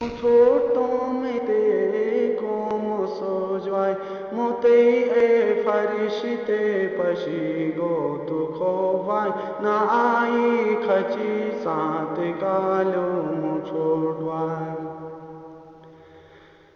Tortomete como sojwai motei e farishite pashigo tu khovai na ai khachi saat kalu muchordwai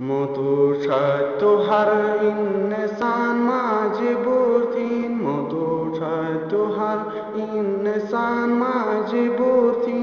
Motu chatu har insan majbur thin motu chatu har insan majbur thin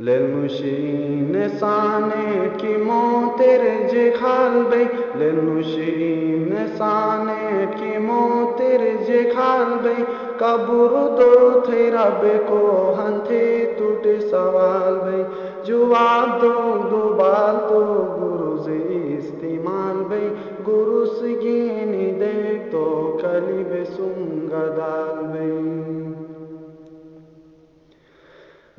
للمشين صانت کی موتر جخال be للمشين صانت کی موتر جخال be قبر دو تھے رب کو ہنتھے ٹوٹ سوال be جواب دو دوبال تو گروز استعمال بی گروس گینی دیکھ تو کلیب سنگا دال بی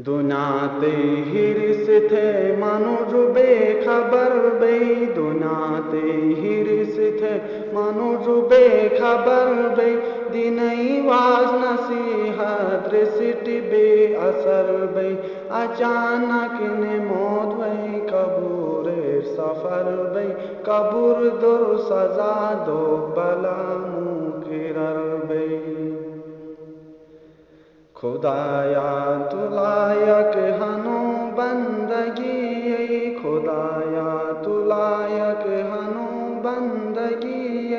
دنیا تے ہرس تھے منوج بے خبر بے دنیا تے ہرس تھے منوج بے خبر بے دینئی واز نصیحت رسٹ بے اثر بے اچانک نے موت بے قبور سفر بے قبر در سزا دو بلا مقرر بے خدایا تو لائق ہنو بندگی خدایا تو لائق ہنو بندگی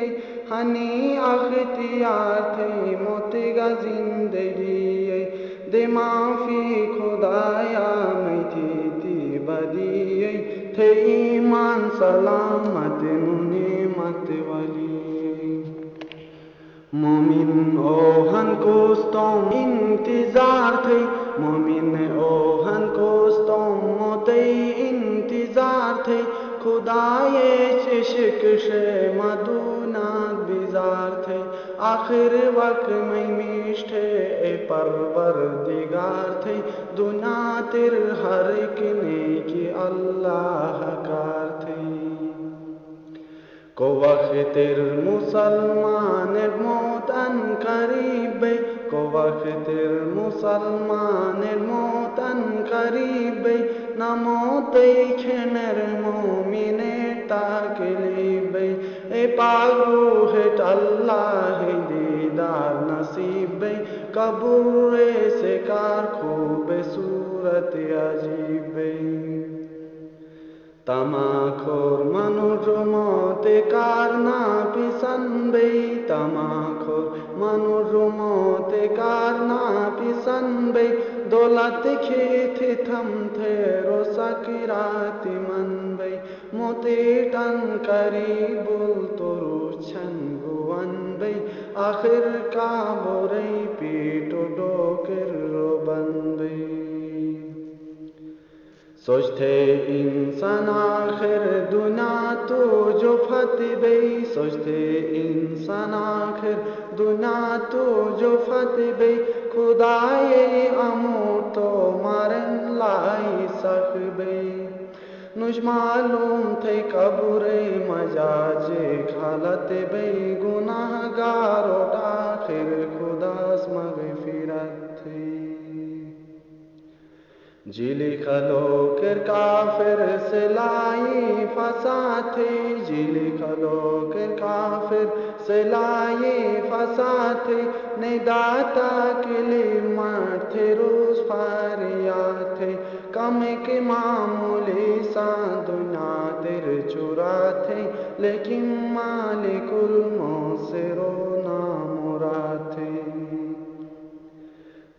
ہنی اختیار تھے موتگا زندگی دمافی خدایا میں تھی بدی تھے ایمان سلامت نعمت ولی مومن اوہن کوستوں انتظار تھے مومن اوہن کوستوں موتئی انتظار تھے خدائے چشک شے مدونات بیزار تھے آخر وقت میں میشٹھے اے پروردگار تھے دنیا تر ہر ایک نیکی اللہ کار تھے کو وقت مسلمان موت ان قریب کو وقت مسلمان موت ان قریب نہ موت کھنر مومن تاکلیب اے پاک روح اللہ دیدار نصیب قبر سے کار خوب صورت عجیب تماخور منوج موت کارنا پسند بی تماخور منوج موت کارنا پسند بی دولت کھیت تھم تھے رو سکرات من بی موتی ٹن قریب الترو چھنگوان بی آخر کابوری پیٹو ڈوکر رو بند بی سوچتے انسان آخر دنیا تو جو فتح بی سوچتے انسان آخر دنیا تو جو فتح بی خدای امور تو مارن لائی سخ بی نوش معلوم تھے قبر مجاج حالت بی گناہ گاروٹ آخر خداس مغفرت تھی جیلی کھلو کر کافر سے لائی فساد تھے جیلی کھلو کر کافر سے لائی فساد تھے نداتا کلمات تھے روز فاریات تھے کم کے معمولی سا دنیا تر چورا تھے لیکن مالک الموسر و نامراد تھے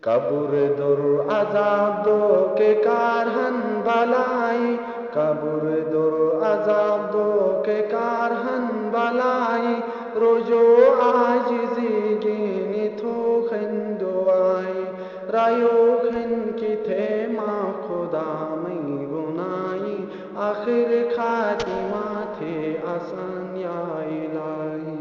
قبر در عذاب دو کے کارہن بلائی قبر در عذاب دو کے کارہن بلائی رجو عاجزی گینی تھو خندوائی رایو خن کی تھے ماں خدا میں گنائی آخر خاتمہ تھے آسان یا الہی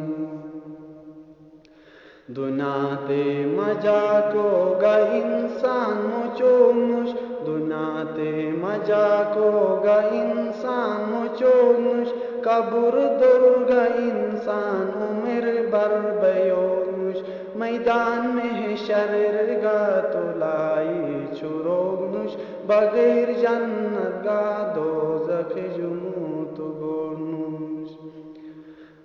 دناتے مجا کو گا انسان مچونش دناتے مجا کو گا انسان مچونش قبر درگا انسان عمر بر بیونش میدان میں شرر گا تولائی چروگنش بغیر جنت گا دوزخ جموت گورنش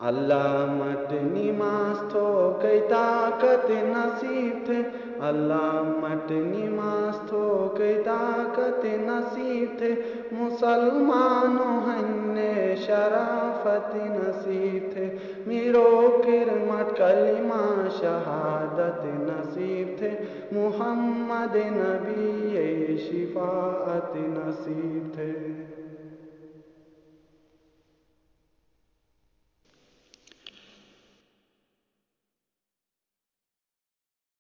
اللہ مٹ نماز تھو کئی طاقت نصیب تھے اللہ مٹ نماز تھو کئی طاقت نصیب تھے مسلمانوں ہنے شرافت نصیب تھے میرو کرمت کلمہ شہادت نصیب تھے محمد نبی شفاعت نصیب تھے